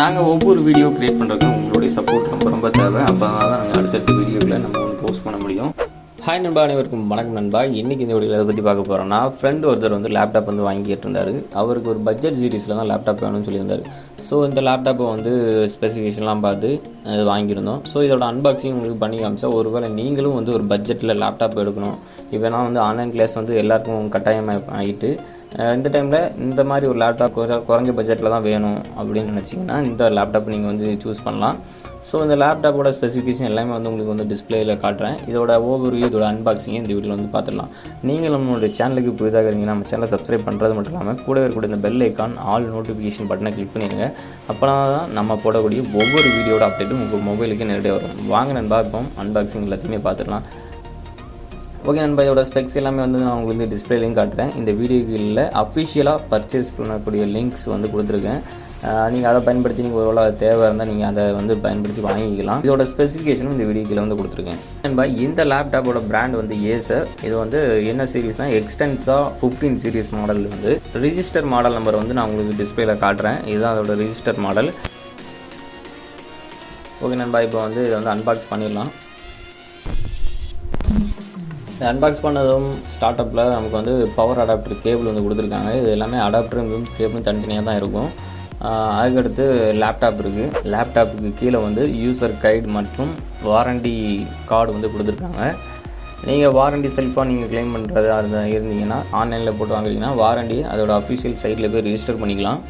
நாங்கள் ஒவ்வொரு video create பண்ணுறதுக்கும் உங்களுடைய சப்போர்ட் ரொம்ப தேவை. அப்போ தான் நாங்கள் அடுத்தடுத்த வீடியோவில் நம்ம போஸ்ட் பண்ண முடியும். ஹாய் நண்பா, அனைவருக்கும் வணக்கம் நண்பா. இன்றைக்கி இந்த வீடியோவில் எதை பற்றி பார்க்க போகிறோம்னா, ஃப்ரெண்ட் ஒருத்தர் லேப்டாப் வாங்கிட்டு இருந்தார். அவருக்கு ஒரு பட்ஜெட் சீரிஸில் தான் லேப்டாப் வேணும்னு சொல்லியிருந்தார். ஸோ இந்த லேப்டாப்பை ஸ்பெசிஃபிகேஷன்லாம் பார்த்து வாங்கியிருந்தோம். ஸோ இதோட அன்பாக்சிங் உங்களுக்கு பண்ணி காமிச்சா, ஒருவேளை நீங்களும் ஒரு பட்ஜெட்டில் லேப்டாப் எடுக்கணும், இப்போனா ஆன்லைன் கிளாஸ் எல்லாருக்கும் கட்டாயமாக ஆகிட்டு, இந்த டைமில் இந்த மாதிரி ஒரு லேப்டாப் குறைஞ்ச பட்ஜெட்டில் தான் வேணும் அப்படின்னு நினச்சிங்கன்னா இந்த லேப்டாப் நீங்கள் சூஸ் பண்ணலாம். ஸோ இந்த லேப்டாப்போட ஸ்பெசிஃபிகேஷன் எல்லாமே உங்களுக்கு டிஸ்பிளேயில் காட்டுறேன். இதோட ஓவர்வியூ, இதோட அன்பாக்சிங்கை இந்த வீடியோவில் பார்த்துடலாம். நீங்கள் நம்மளுடைய சேனலுக்கு புதிதாக இருந்தீங்கன்னா நம்ம சேனலை சப்ஸ்கிரைப் பண்ணுறது மட்டும் இல்லாமல் கூடவே இருக்கக்கூடிய இந்த பெல் ஐக்கான் ஆல் நோட்டிஃபிகேஷன் பட்டனை கிளிக் பண்ணிடுங்க. அப்போனா தான் நம்ம போடக்கூடிய ஒவ்வொரு வீடியோட அப்டேட்டும் உங்கள் மொபைலுக்கு நேரடியாக வரும். வாங்க நண்பா, இப்போ அன்பாக்சிங் எல்லாத்தையுமே பார்த்துடலாம். ஓகே நண்பா, இதோட ஸ்பெக்ஸ் எல்லாமே நான் உங்களுக்கு டிஸ்பிளே லிங்க் காட்டுறேன். இந்த வீடியோவில் அஃபிஷியலாக பர்ச்சேஸ் பண்ணக்கூடிய லிங்க்ஸ் கொடுத்துருக்கேன். நீங்கள் அதை பயன்படுத்தி நீங்கள் ஒருவேளை தேவை இருந்தால் நீங்கள் அதை பயன்படுத்தி வாங்கிக்கலாம். இதோட ஸ்பெசிஃபிகேஷனும் இந்த வீடியோவில் கொடுத்துருக்கேன். நண்பா, இந்த லேப்டாப்போட பிராண்ட் ஏசர். இது என்ன சீரீஸ்னால் எக்ஸ்டென்சா 15 series model. Register model number நான் உங்களுக்கு டிஸ்பிளேயில் காட்டுறேன். இதுதான் அதோட ரிஜிஸ்டர் மாடல். ஓகே நண்பா, இப்போ இதை அன்பாக்ஸ் பண்ணிடலாம். அன்பாக்ஸ் பண்ணதும் ஸ்டார்ட் அப்பில் நமக்கு பவர் அடாப்டர் கேபிள் கொடுத்துருக்காங்க. இது எல்லாமே அடாப்டரும் கேபிளும் தனித்தனியாக தான் இருக்கும். அதுக்கடுத்து லேப்டாப் இருக்குது. லேப்டாப்புக்கு கீழே யூசர் கைடு மற்றும் வாரண்டி கார்டு கொடுத்துருக்காங்க. நீங்கள் வாரண்டி செல்ஃபாக நீங்கள் கிளைம் பண்ணுறதா இருந்தீங்கன்னா ஆன்லைனில் போட்டு வாங்குறீங்கன்னா வாரண்டி அதோட அஃபிஷியல் சைட்டில் போய் ரிஜிஸ்டர் பண்ணிக்கலாம்.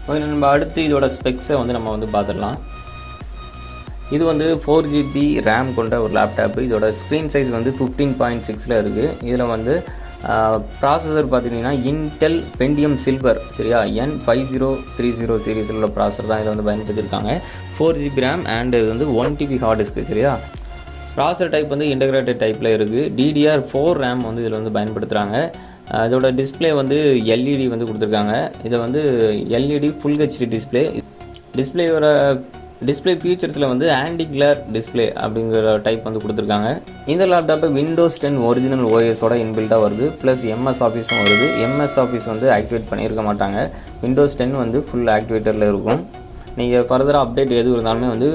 ஓகே, நம்ம அடுத்து இதோட ஸ்பெக்ஸை நம்ம பார்த்துடலாம். இது 4GB ரேம் கொண்ட ஒரு லேப்டாப்பு. இதோட ஸ்க்ரீன் சைஸ் 15.6 இருக்குது. இதில் ப்ராசஸர் பார்த்திங்கன்னா இன்டெல் பென்டியம் சில்வர், சரியா, N5030 சீரீஸில் உள்ள ப்ராசஸர் தான் இதில் பயன்படுத்தியிருக்காங்க. 4GB ரேம் அண்ட் இது 1TB ஹார்ட் டிஸ்க்கு, சரியா. ப்ராசஸர் டைப் இன்டகிரேட்டட் டைப்பில் இருக்குது. DDR4 ரேம் இதில் பயன்படுத்துகிறாங்க. இதோட டிஸ்பிளே LED கொடுத்துருக்காங்க. இதை LED ஃபுல் HD டிஸ்பிளே. டிஸ்பிளேயோட டிஸ்பிளே ஃபீச்சர்ஸில் ஆன்டி கிளேர் டிஸ்பிளே அப்படிங்கிற டைப் கொடுத்துருக்காங்க. இந்த லேப்டாப்பு விண்டோஸ் 10 ஒரிஜினல் ஓஎஸோட இன்பில்ட்டாக வருது. ப்ளஸ் MS ஆஃபீஸும் வருது. MS ஆஃபீஸ் ஆக்டிவேட் பண்ணியிருக்க மாட்டாங்க. விண்டோஸ் 10 ஃபுல் ஆக்டிவேட்டரில் இருக்கும். நீங்கள் ஃபர்தராக அப்டேட் எது இருந்தாலுமே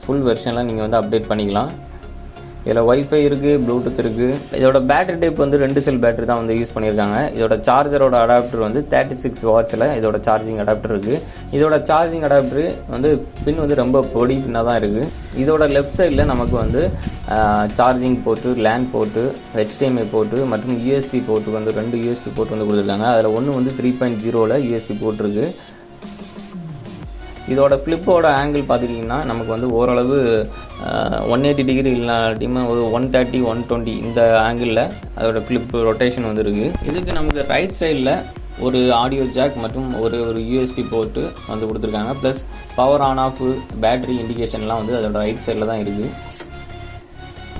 ஃபுல் வெர்ஷனில் நீங்கள் அப்டேட் பண்ணிக்கலாம். இதில் ஒய்ஃபை இருக்குது, ப்ளூடூத் இருக்குது. இதோட பேட்டரி டைப் 2 செல் பேட்டரி தான் யூஸ் பண்ணியிருக்காங்க. இதோட சார்ஜரோட அடாப்டர் 36 வாட்ஸில் இதோட சார்ஜிங் அடாப்டர் இருக்குது. இதோட சார்ஜிங் அடாப்டர் பின் ரொம்ப பொடி பின்னாக தான் இருக்குது. இதோட லெஃப்ட் சைடில் நமக்கு charging port, LAN port, HDMI port மற்றும் USB போர்ட்டு 2 USB போர்ட் கொடுத்துருக்காங்க. அதில் ஒன்று 3.0 USB போர்ட் இருக்குது. இதோட ஃப்ளிப்போட ஆங்கிள் பார்த்துட்டிங்கன்னா நமக்கு ஓரளவு 180 டிகிரி இல்லாட்டியுமே ஒரு 130, 120 இந்த ஆங்கிளில் அதோட ஃப்ளிப் ரொட்டேஷன் இருக்குது. இதுக்கு நமக்கு ரைட் சைடில் ஒரு ஆடியோ ஜாக் மற்றும் ஒரு USB போர்ட்டு கொடுத்துருக்காங்க. Plus power on off, battery இண்டிகேஷன்லாம் அதோட ரைட் சைடில் தான் இருக்குது.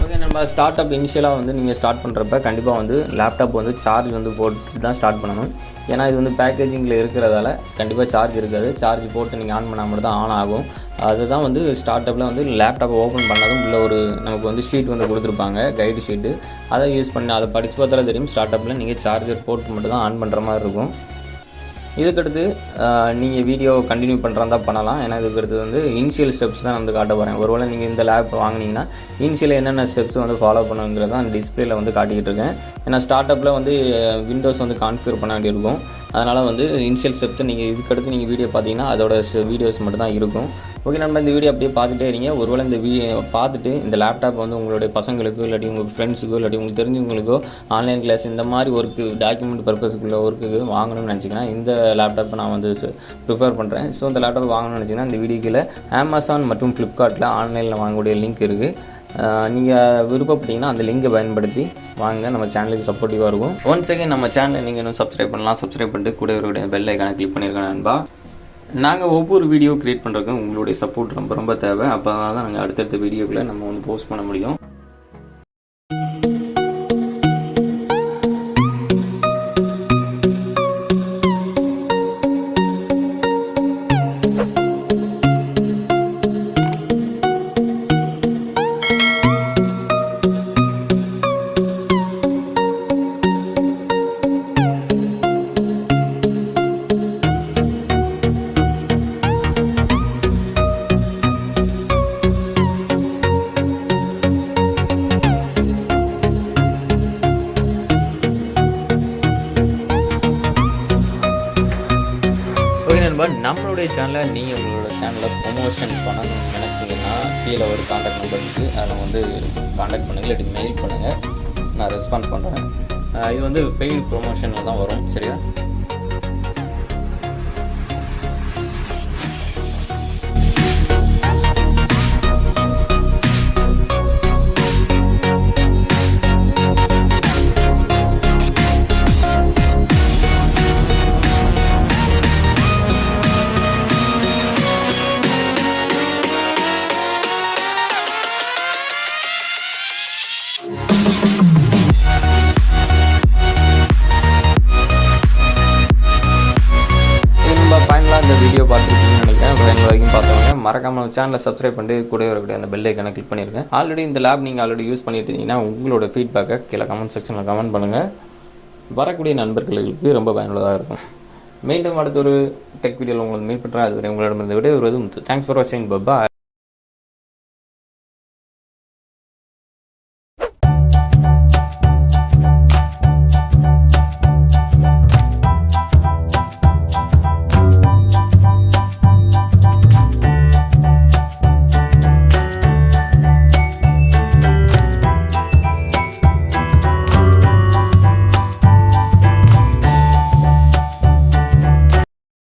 ஓகே, நம்ம ஸ்டார்ட் அப் இனிஷியலாக நீங்கள் ஸ்டார்ட் பண்ணுறப்ப கண்டிப்பாக லேப்டாப் சார்ஜ் போட்டு தான் ஸ்டார்ட் பண்ணணும். ஏன்னா இது பேக்கேஜிங்கில் இருக்கிறதால கண்டிப்பாக சார்ஜ் இருக்காது. சார்ஜ் போட்டு நீங்கள் ஆன் பண்ணால் மட்டும் தான் ஆன் ஆகும். அதுதான் ஸ்டார்ட் அப்பில் லேப்டாப்பை ஓப்பன் பண்ணதும் உள்ள ஒரு நமக்கு ஷீட் கொடுத்துருப்பாங்க, கைடு ஷீட்டு. அதை யூஸ் பண்ணி அதை படித்து பார்த்தாலே தெரியும். ஸ்டார்ட் அப்பில் நீங்கள் சார்ஜர் போட்டு மட்டும் தான் ஆன் பண்ணுற மாதிரி இருக்கும். இதுக்கடுத்து நீங்கள் வீடியோ கண்டினியூ பண்ணுறதா பண்ணலாம். ஏன்னா இதுக்கடுத்து இனிஷியல் ஸ்டெப்ஸ் தான் காட்ட போகிறேன். ஒருவேளை நீங்கள் இந்த லேப் வாங்கினீங்கன்னா இனிஷியல் என்னென்ன ஸ்டெப்ஸ் ஃபாலோ பண்ணுங்கிறது தான் டிஸ்பிளேயில் காட்டிக்கிட்டு இருக்கேன். ஏன்னா ஸ்டார்ட் அப்பில் விண்டோஸ் கான்ஃபிகர் பண்ண வேண்டியிருக்கும். அதனால் இனிஷியல் ஸ்டெப்ஸை நீங்கள் இதுக்கடுத்து நீங்கள் வீடியோ பார்த்தீங்கன்னா அதோட வீடியோஸ் மட்டும் தான் இருக்கும். ஓகே, நம்ம இந்த வீடியோ அப்படியே பார்த்துட்டே இருங்க. ஒருவேளை இந்த வீடியோ பார்த்துட்டு இந்த லேப்டாப் உங்களுடைய பசங்களுக்கோ இல்லாட்டி உங்கள் ஃப்ரெண்ட்ஸுக்கோ இல்லாட்டி உங்களுக்கு தெரிஞ்சவங்களுக்கோ ஆன்லைன் கிளாஸ் இந்த மாதிரி ஒர்க்கு, டாக்குமெண்ட் பர்பஸுக்குள்ள ஒர்க்குக்கு வாங்கணும்னு நினச்சிங்கன்னா இந்த லேப்டாப்பை நான் ப்ரிஃபர் பண்ணுறேன். ஸோ இந்த லேப்டாப் வாங்கணும்னு நினச்சிங்கன்னா இந்த வீடியோக்கில் Amazon மற்றும் ஃப்ளிப்கார்ட்டில் ஆன்லைனில் வாங்கக்கூடிய லிங்க் இருக்குது. நீங்கள் விருப்பப்பட்டீங்கன்னா அந்த லிங்கை பயன்படுத்தி வாங்க. நம்ம சேனலுக்கு சப்போர்ட்டிவாக இருக்கும். ஒன்ஸ் அகேன் நம்ம சேனலை நீங்கள் இன்னும் சப்ஸ்கிரைப் பண்ணலாம். சப்ஸ்கிரைப் பண்ணிட்டு கூட ஒரு பெல் ஐக்கானை கிளிக் பண்ணியிருக்கேன் நண்பா. நாங்கள் ஒவ்வொரு வீடியோ கிரியேட் பண்ணுறதுக்கும் உங்களுடைய சப்போர்ட் ரொம்ப தேவை. அப்போ தான் நாங்கள் அடுத்தடுத்த வீடியோக்களை நம்ம போஸ்ட் பண்ண முடியும். சேனலில் நீங்கள் உங்களோட சேனலை ப்ரொமோஷன் பண்ணணும்னு நினச்சிங்கன்னா கீழே ஒரு காண்டாக்ட் நம்பர் இருக்குது, அதில் வந்து காண்டாக்ட் பண்ணுங்கள், இல்லாட்டி மெயில் பண்ணுங்கள், நான் ரெஸ்பான்ஸ் பண்ணுறேன். இது வந்து பெய்டு ப்ரொமோஷனில் தான் வரும். சரியா? இந்த வீடியோ பார்த்துருக்கீங்கன்னு நினைக்கிறேன். ஃபைனல் வரைக்கும் பார்த்தவங்க மறக்காம சேனலை சப்ஸ்கிரைப் பண்ணிட்டு கூட வரக்கூடிய அந்த பெல் ஐக்கனை கிளிக் பண்ணியிருக்கேன். ஆல்ரெடி இந்த லேப் நீங்கள் ஆல்ரெடி யூஸ் பண்ணிட்டு இருந்தீங்கன்னா உங்களோட ஃபீட்பேக்கை கீழே கமெண்ட் செக்ஷனில் கமெண்ட் பண்ணுங்கள். வரக்கூடிய நண்பர்களுக்கு ரொம்ப பயனுள்ளதாக இருக்கும். மீண்டும் அடுத்த ஒரு டெக் வீடியோவில் உங்களுக்கு மீட் பண்ணுறேன். அதுவரை உங்களிடமிருந்து விட ஒரு தேங்க்ஸ் ஃபார் வாட்சிங். பாய்.